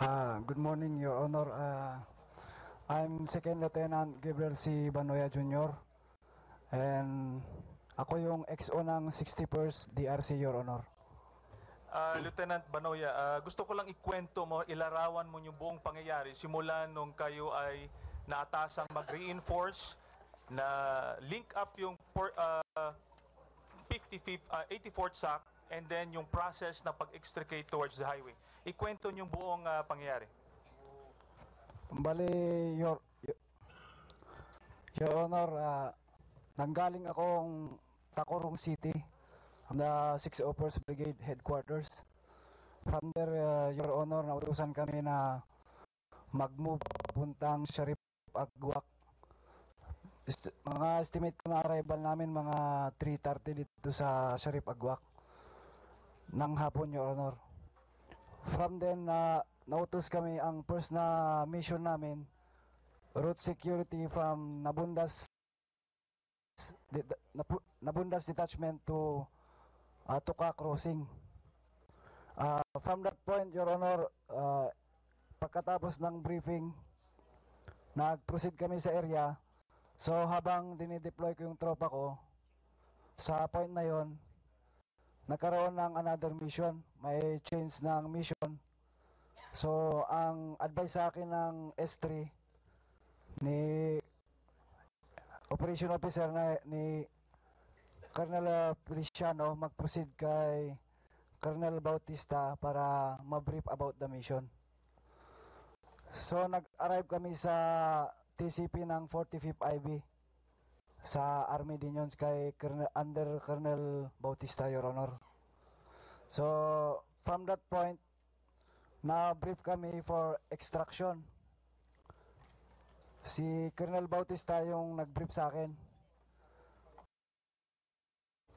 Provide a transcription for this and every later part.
Good morning, Your Honor. I'm Second Lieutenant Gabriel C. Banoya Jr. And ako yung XO ng 61st DRC, Your Honor. Lieutenant Banoya, gusto ko lang ikwento mo, ilarawan mo yung buong pangyayari simula nung kayo ay naatasang mag-reinforce na link up yung 84th SAC and then yung process na pag-extricate towards the highway. Ikwento yung buong pangyayari. Bali, Your Honor, nanggaling akong Tacorong City, the 601st Brigade Headquarters. From there, Your Honor, nautusan kami na mag-move puntang Sharif Agwak. Mga estimate ko na arrival namin mga 3:30 dito sa Sharif Agwak ng hapon, Your Honor. From then, nautos kami, ang first na mission namin, route security from Nabundas detachment to Tuka crossing. From that point, Your Honor, pagkatapos ng briefing, nag-proceed kami sa area. So habang dinideploy ko yung tropa ko, sa point na yon, nagkaroon ng another mission. May change ng mission. So ang advice sa akin ng S3 ni Operation Officer ni Colonel Feliciano, mag-proceed kay Colonel Bautista para ma-brief about the mission. So nag-arrive kami sa TCP ng 45th IB sa Army Dinions kay under Colonel Bautista, Your Honor. So from that point, na-brief kami for extraction. Si Colonel Bautista yung nag-brief sa akin.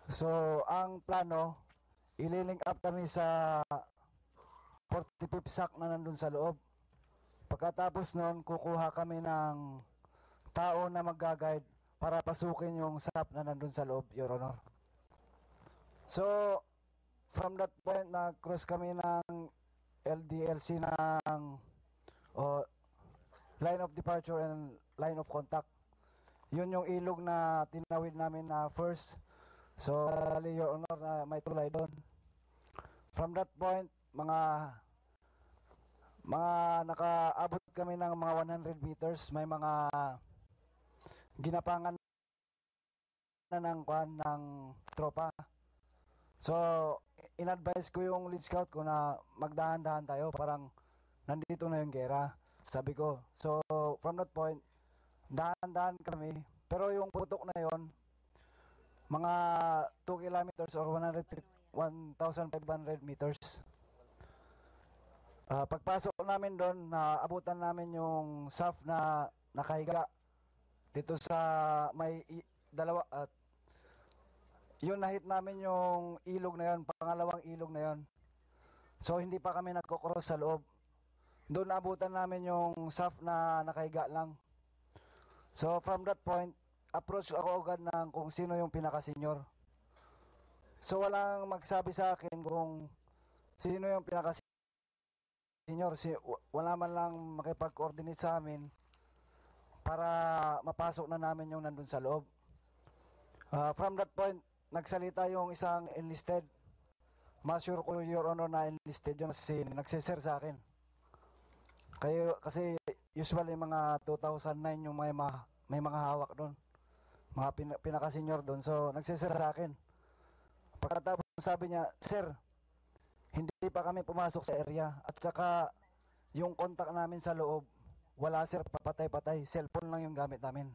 So ang plano, ililink up kami sa 45th SAC na nandun sa loob. Pagkatapos nun, kukuha kami ng tao na mag-guide para pasukin yung SAP na nandun sa loob, Your Honor. So, from that point, nag-cross kami ng LDLC ng line of departure and line of contact. Yun yung ilog na tinawid namin na first. So, Your Honor, na may tulay doon. From that point, mga nakaabot kami ng mga 100 meters, may mga ginapangan na ng tropa. So, in-advise ko yung lead scout ko na magdahan-dahan tayo, parang nandito na yung gera, sabi ko. So, from that point, dahan-dahan kami, pero yung putok na yon, mga 2 kilometers or 1,500 meters. Pagpasok namin doon, naabutan namin yung SAF na nakahiga dito sa may dalawa at yun, nahit namin yung ilog na yun, pangalawang ilog na yun. So hindi pa kami nagko-cross sa loob. Doon naabutan namin yung SAF na nakahiga lang. So from that point, approach ako agad ng kung sino yung pinaka-senior. So walang magsabi sa akin kung sino yung pinaka-senior. Wala man lang makipag-coordinate sa amin para mapasok na namin yung nandun sa loob. From that point, nagsalita yung isang enlisted. Masure ko, Your Honor, na enlisted yung nagsiser sa akin. Kasi usually mga 2009 yung may mga hawak doon. Mga pinaka-senior doon. So nagsiser sa akin. Pagkatapos sabi niya, "Sir, hindi pa kami pumasok sa area at saka yung contact namin sa loob, wala sir, papatay-patay. Cellphone lang yung gamit namin."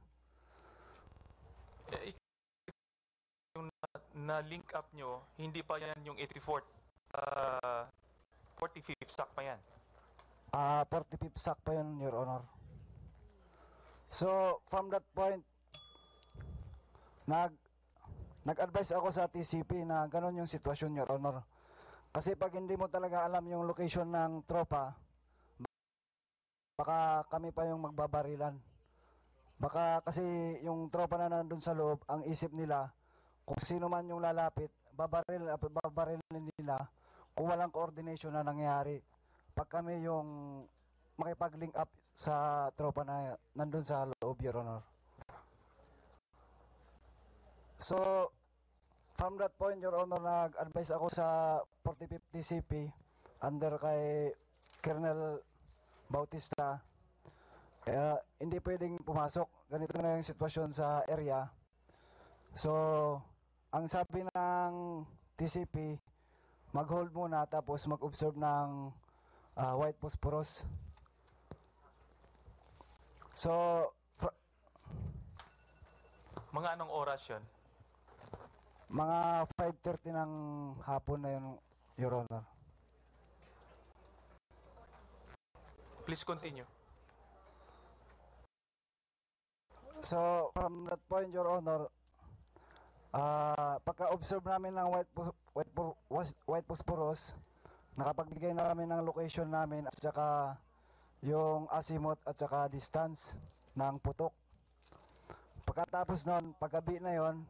Yung na-link up nyo, hindi pa yan yung 84th, 45th SAC pa yan? 45th SAC pa yun, Your Honor. So, from that point, nag-advise ako sa TCP na ganun yung sitwasyon, Your Honor. Kasi pag hindi mo talaga alam yung location ng tropa, baka kami pa yung magbabarilan. Baka kasi yung tropa na nandun sa loob, ang isip nila, kung sino man yung lalapit, babarilin nila kung walang coordination na nangyayari. pag kami yung makipag-link up sa tropa na nandun sa loob, Your Honor. So, from that point, Your Honor, nag-advise ako sa 45th TCP under kay Colonel Bautista. Kaya hindi pwedeng pumasok. Ganito na yung sitwasyon sa area. So, ang sabi ng TCP, mag-hold muna tapos mag-observe ng white phosphorus. So, Mga anong oras yun? mga 5:30 ng hapon na yun, Your Honor. Please continue. So, from that point, Your Honor, pagka-observe namin ng white phosphorus, nakapagbigay na kami ng location namin at saka yung azimuth at saka distance ng putok. Pagkatapos nun, paggabi na yon,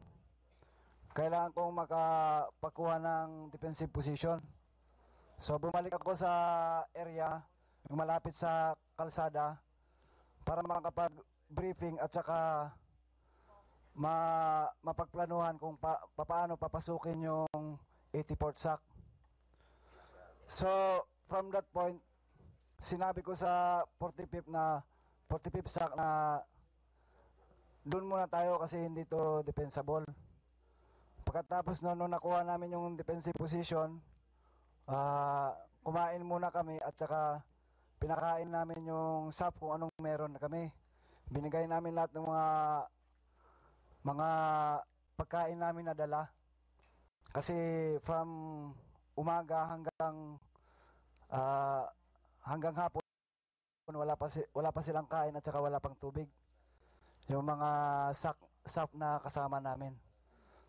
kailangan kong makapakuha ng defensive position. So bumalik ako sa area, yung malapit sa kalsada, para makapag-briefing at saka mapagplanuhan kung paano papasukin yung 84th SAC. So from that point, sinabi ko sa 45th SAC na doon muna tayo kasi hindi to defensible. Pagkatapos nung nakuha namin yung defensive position, kumain muna kami at saka pinakain namin yung SAP kung anong meron na kami. Binigay namin lahat ng mga pagkain namin na dala. Kasi from umaga hanggang hapon wala pa silang kain at saka wala pang tubig. Yung mga SAP na kasama namin.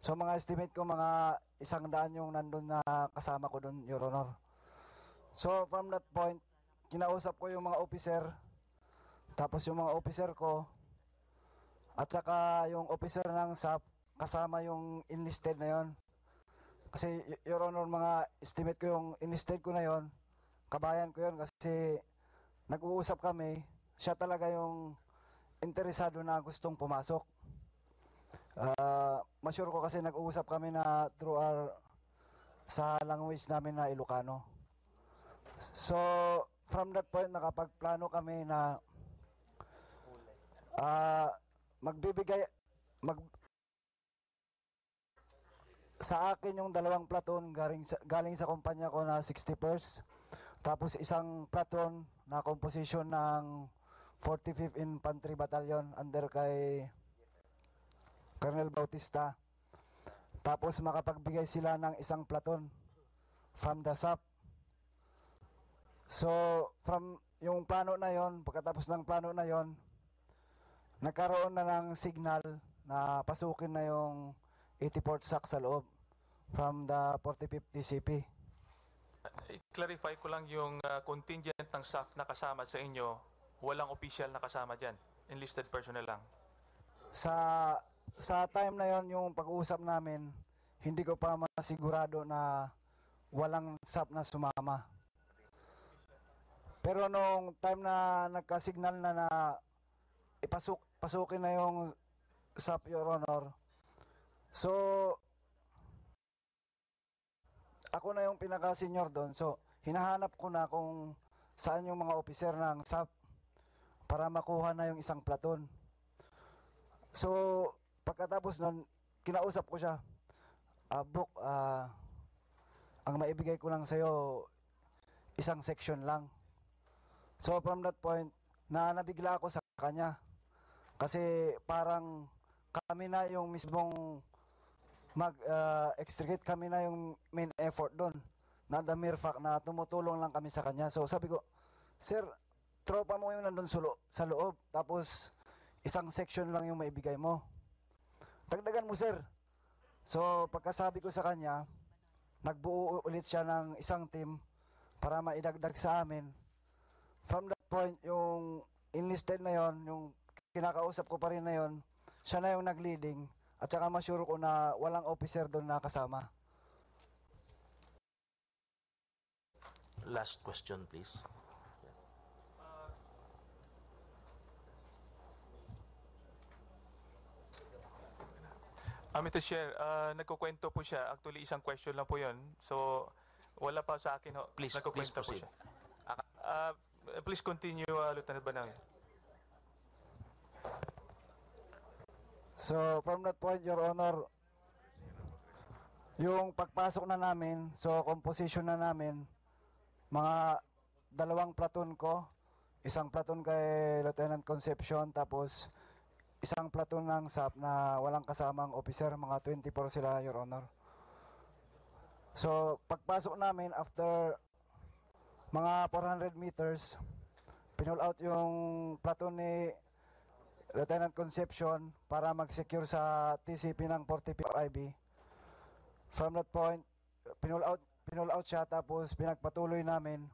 So mga estimate ko mga 100 yung nandun na kasama ko dun, Your Honor. So from that point, kinausap ko yung mga officer, tapos yung mga officer ko, at saka yung officer ng SAP, kasama yung enlisted na yon. Kasi Your Honor, mga estimate ko yung enlisted ko na yon, kabayan ko yon kasi nag-uusap kami, siya talaga yung interesado na gustong pumasok. Masure ko kasi nag-uusap kami na through sa language namin na Ilocano. So, from that point, nakapagplano kami na sa akin yung 2 platoon galing sa kumpanya ko na 61st, tapos isang platoon na composition ng 45th Infantry Battalion under kay Colonel Bautista. Tapos makapagbigay sila ng isang platoon from the SAP. So, from yung plano na yon, pagkatapos ng plano na yon, nagkaroon na ng signal na pasukin na yung 84th SAC sa loob from the 45th TCP. I-clarify ko lang yung contingent ng SAF na kasama sa inyo, walang official na kasama dyan. Enlisted personnel lang. Sa time na yon, yung pag-uusap namin, hindi ko pa masigurado na walang SAP na sumama. Pero nung time na nagka-signal na pasukin na yung SAP, Your Honor, so ako na yung pinaka-senior doon. So hinahanap ko na kung saan yung mga officer ng SAP para makuha na yung isang platoon. So pagkatapos nun, kinausap ko siya, Bok, ang maibigay ko lang sa'yo, isang section lang. So from that point, nabigla ako sa kanya. Kasi parang kami na yung mismong mag-extricate, kami na yung main effort doon. Na the mere fact na tumutulong lang kami sa kanya. So sabi ko, Sir, tropa mo yung nandun sa loob, tapos isang section lang yung maibigay mo. Dagdagan mo, sir. So pagkasabi ko sa kanya, nagbuo ulit siya ng isang team para maidagdag sa amin. From that point, yung enlisted na yon, yung kinakausap ko pa rin na yon, siya na yung nag-leading at saka masure ko na walang officer doon na kasama. Last question, please. Mr. Chair, nagkukwento po siya. Actually, isang question lang po yun. So, wala pa sa akin. Ho. Please Nagkukwento po proceed. siya. Please continue, Lieutenant Banawi. So from that point, Your Honor, yung pagpasok na namin, so composition na namin, mga 2 platoon ko, isang platoon kay Lieutenant Concepcion, tapos isang platoon ng SAP na walang kasamang officer, mga 24 sila, Your Honor. So pagpasok namin, after mga 400 meters, pinull out yung platoon ni Lieutenant Concepcion para mag-secure sa TCP ng 45 IB. From that point, pinull out siya, tapos pinagpatuloy namin.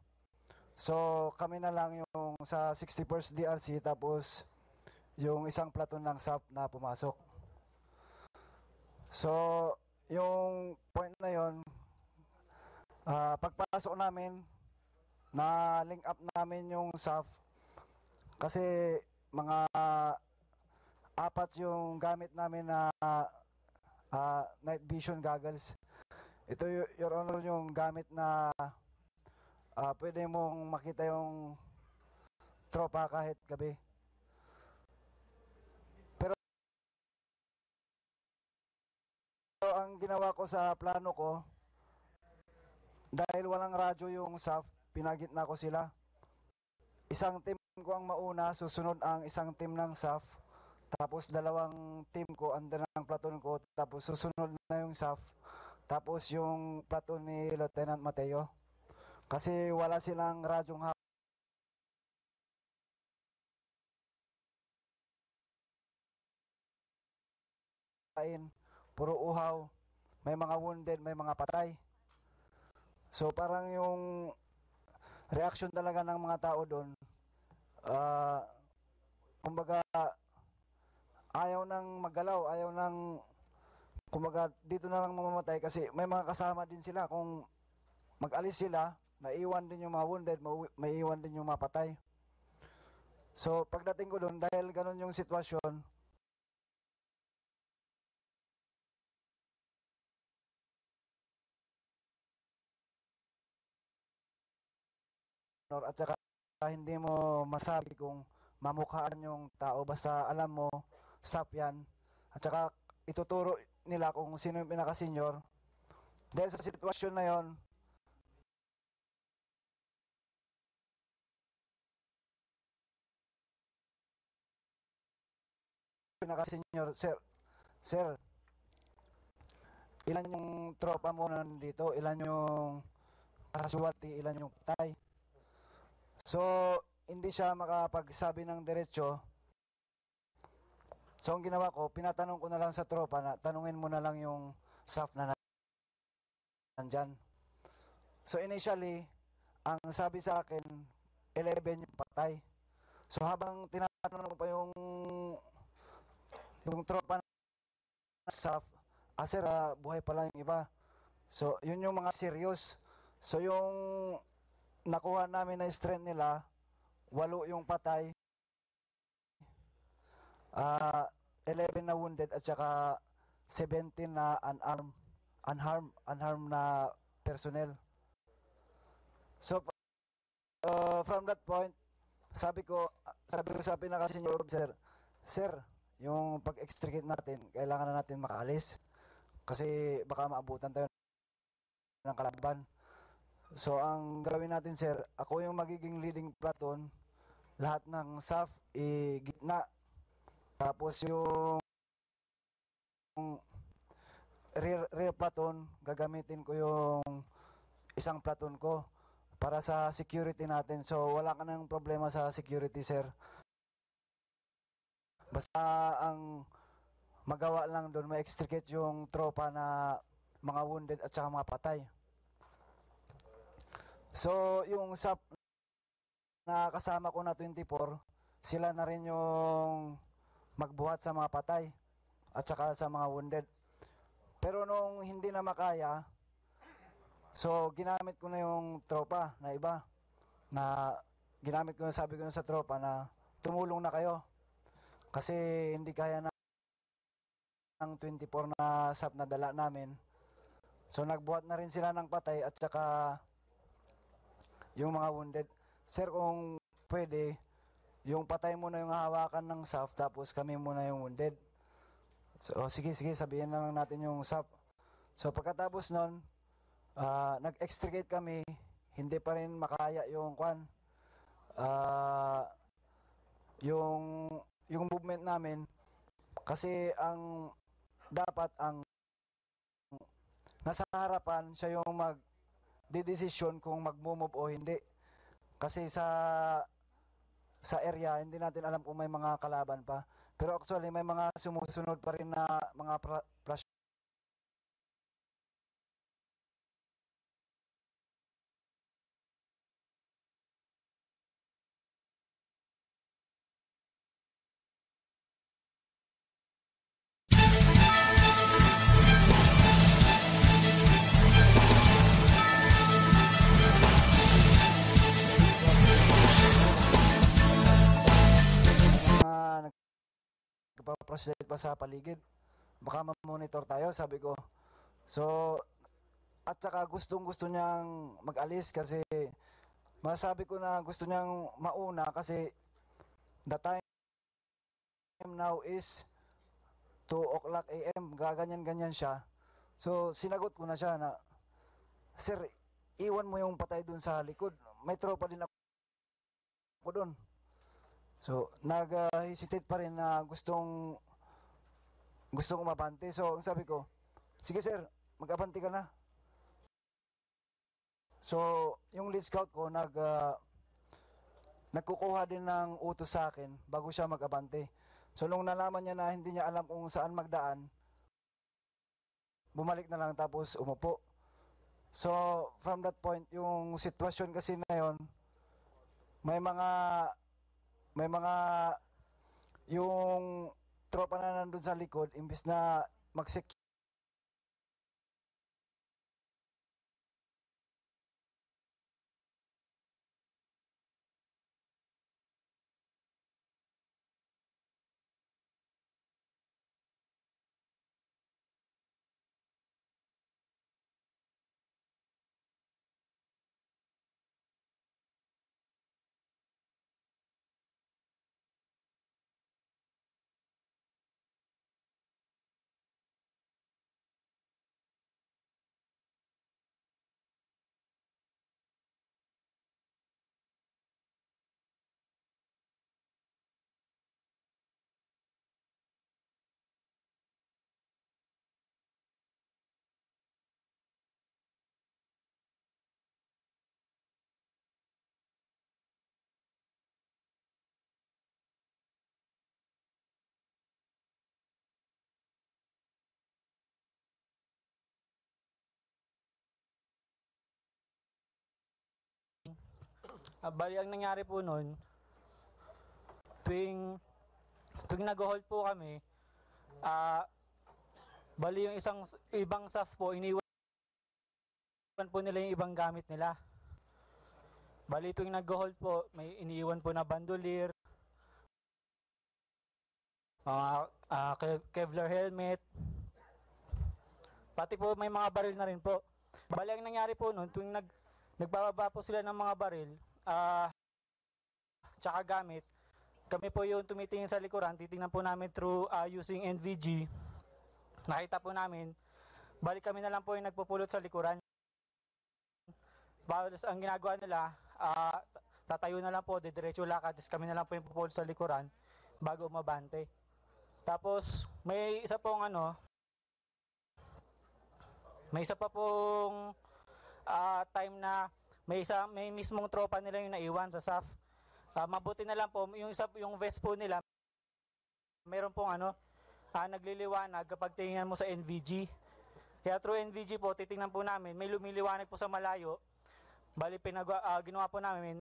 So kami na lang yung sa 61st DRC, tapos yung isang platoon ng SAP na pumasok. So yung point na yon, pagpasok namin, na link up namin yung SAF kasi mga 4 yung gamit namin na night vision goggles. Ito, Your Honor, yung gamit na pwede mong makita yung tropa kahit gabi. Pero ang ginawa ko sa plano ko, dahil walang radyo yung SAF, pinagitna ko sila. Isang team ko ang mauna, susunod ang isang team ng SAF, tapos 2 team ko under ng platoon ko, tapos susunod na yung SAF, tapos yung platoon ni Lieutenant Mateo. Kasi wala silang radyong hain, puro uhaw, may mga wounded, may mga patay. So parang yung reaction talaga ng mga tao doon, kumbaga ayaw nang magalaw, ayaw nang, kumbaga dito na lang mamamatay kasi may mga kasama din sila. Kung mag-alis sila, maiiwan din yung mga wounded, maiiwan din yung mga patay. So pagdating ko doon, dahil ganun yung sitwasyon, at saka hindi mo masabi kung mamukhaan yung tao, basta alam mo SAP yan, at saka ituturo nila kung sino yung pinaka-senior. Dahil sa sitwasyon na yon, pinaka-senior, sir, ilan yung tropa mo nandito, ilan yung casualty, ilan yung patay. So hindi siya makapagsabi ng diretsyo. So ang ginawa ko, pinatanong ko na lang sa tropa na tanungin mo na lang yung SAF na nandyan. So initially, ang sabi sa akin, 11 yung patay. So habang tinatanong ko pa yung tropa na SAF, sir, buhay pala yung iba. So yun yung mga serious. So yung nakuha namin na strength nila, 8 yung patay, 11 na wounded, at saka 17 na unharmed na personnel. So from that point, sabi ko sa pinaka-senior officer, sir, yung pag-extricate natin, kailangan na natin makaalis kasi baka maabutan tayo ng kalaban. So ang gawin natin, sir, ako yung magiging leading platoon, lahat ng SAF gitna, tapos yung rear platoon, gagamitin ko yung isang platoon ko para sa security natin. So wala ka nang problema sa security, sir. Basta ang magawa lang doon, ma-extricate yung tropa na mga wounded at saka mga patay. So yung SAP na kasama ko na 24, sila na rin yung magbuhat sa mga patay at saka sa mga wounded. Pero nung hindi na makaya, so ginamit ko na yung tropa na iba, na ginamit ko, sabi ko na sa tropa na tumulong na kayo kasi hindi kaya na ng 24 na SAP na dala namin. So nagbuhat na rin sila ng patay at saka yung mga wounded. Sir, kung pwede, yung patay muna yung hawakan ng SAF tapos kami muna yung wounded. So sige, sabihin na lang natin yung SAF. So pagkatapos nun, nag-extricate kami, hindi pa rin makaya yung yung movement namin kasi ang dapat ang nasa harapan siya yung magdedesisyon kung mag-move o hindi. Kasi sa area hindi natin alam kung may mga kalaban pa. Pero actually may mga sumusunod pa rin na mga flash. Nagpa-prostrate pa sa paligid. Baka ma-monitor tayo, sabi ko. So, at saka gustong-gusto niyang mag-alis kasi masabi ko na gusto niyang mauna kasi the time now is 2 o'clock AM. Gaganyan-ganyan siya. So, sinagot ko na siya na, Sir, iwan mo yung patay dun sa likod. May tropa din ako dun. So, nag-hesitate pa rin na gustong umabante. So, ang sabi ko, sige sir, mag-abante ka na. So, yung lead scout ko, nagkukuha din ng utos sa akin bago siya mag-abante. So, nung nalaman niya na hindi niya alam kung saan magdaan, bumalik na lang tapos umupo. So, from that point, yung sitwasyon kasi na yun, may mga yung tropa na nandun sa likod, imbis na mag-secure Bali, ang nangyari po nun, tuwing nag-hold po kami, bali yung ibang SAF po, iniwan po nila yung ibang gamit nila. Bali, tuwing nag-hold po, may iniiwan po na bandolier, Kevlar helmet, pati po may mga baril na rin po. Bali, ang nangyari po nun, tuwing nagbababa po sila ng mga baril, tsaka gamit, kami po yung tumitingin sa likuran, titingnan po namin through using NVG. Nakita po namin, balik kami na lang po yung nagpupulot sa likuran. Bawas ang ginagawa nila, tatayo na lang po, didiretso lakad, kami na lang po yung pupulot sa likuran bago umabante. Tapos may isa pa pong time na may mismong tropa nila yung naiwan sa SAF. Mabuti na lang po, yung vest po nila, meron pong nagliliwanag kapag tingnan mo sa NVG. Kaya through NVG po, titingnan po namin, may lumiliwanag po sa malayo. Bali, ginawa po namin,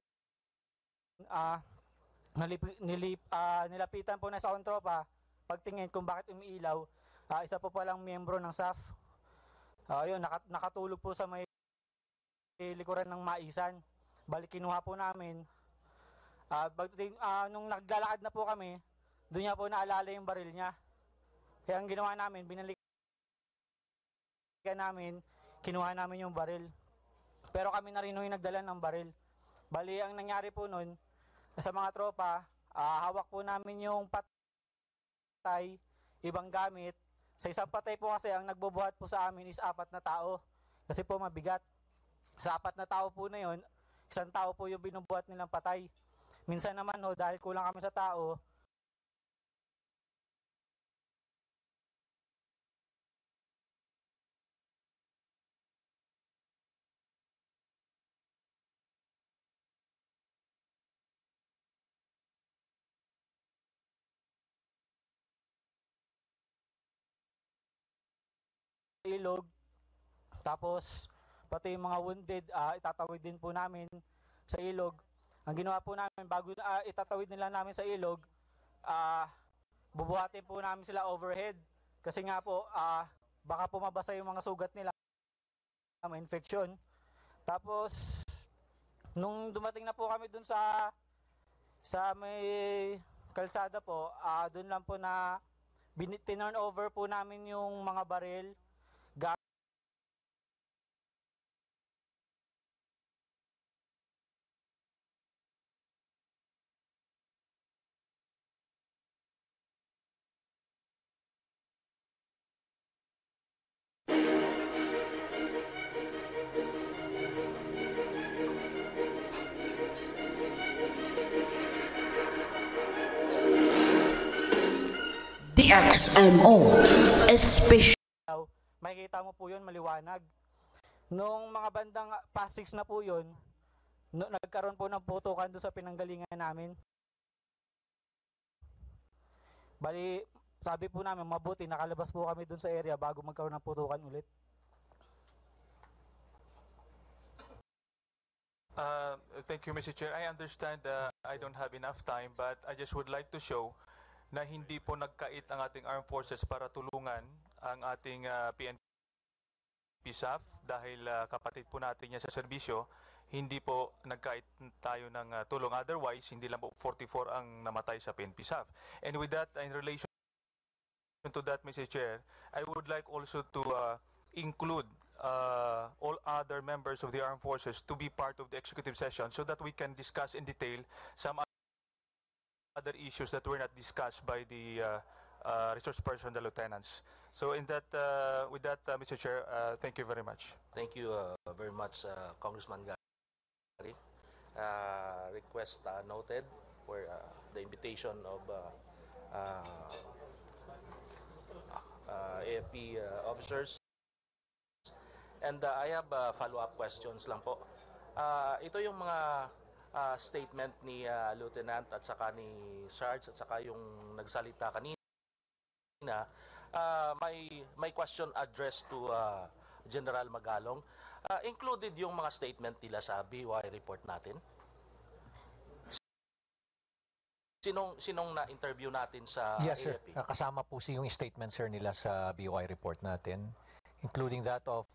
nilapitan po na sa akong tropa, pagtingin kung bakit umiilaw, isa po palang miyembro ng SAF. Ayun, nakatulog po sa may likuran ng maisan. Balik kinuha po namin. Nung naglalakad na po kami, doon niya po naalala yung baril niya. Kaya ang ginawa namin, binalikan namin, kinuha namin yung baril. Pero kami na rin yung nagdala ng baril. Bali, ang nangyari po nun, sa mga tropa, hawak po namin yung patay, ibang gamit. Sa isang patay po kasi, ang nagbubuhat po sa amin is 4 na tao. Kasi po mabigat. Sa 4 na tao po na yun, isang tao po yung binubuhat nilang patay. Minsan naman dahil kulang kami sa tao, ilog, tapos pati yung mga wounded, itatawid din po namin sa ilog. Ang ginawa po namin, bago itatawid nila namin sa ilog, bubuhatin po namin sila overhead. Kasi nga po, baka po mabasa yung mga sugat nila, may infection. Tapos, nung dumating na po kami dun sa may kalsada po, dun lang po na tinurn over po namin yung mga baril. DXMO Special. Makikita mo po yun, maliwanag. Nung mga bandang past 6 na po yun, nagkaroon po ng putukan doon sa pinanggalingan namin. Bali, sabi po namin, mabuti nakalabas po kami doon sa area bago magkaroon ng putukan ulit. Thank you, Mr. Chair. I understand I don't have enough time, but I just would like to show na hindi po nagkait ang ating armed forces para tulungan ang ating PNP SAF dahil kapatid po natin niya sa serbisyo, hindi po nagkait tayo ng tulong. Otherwise, hindi lang po 44 ang namatay sa PNP SAF. And with that, in relation to that, Mr. Chair, I would like also to include all other members of the armed forces to be part of the executive session so that we can discuss in detail some other issues that were not discussed by the resource person, the lieutenants. So in that, with that, Mr. Chair, thank you very much. Thank you very much, Congressman Gary. Request noted for the invitation of AFP officers. And I have follow-up questions lang po. Ito yung mga statement ni Lieutenant at saka ni Sarge at saka yung nagsalita kanina. May question addressed to General Magalong. Included yung mga statement nila sa BOI report natin. Sinong na-interview natin sa Yes, sir. AFP? Kasama po yung statement, sir, nila sa BOI report natin, including that of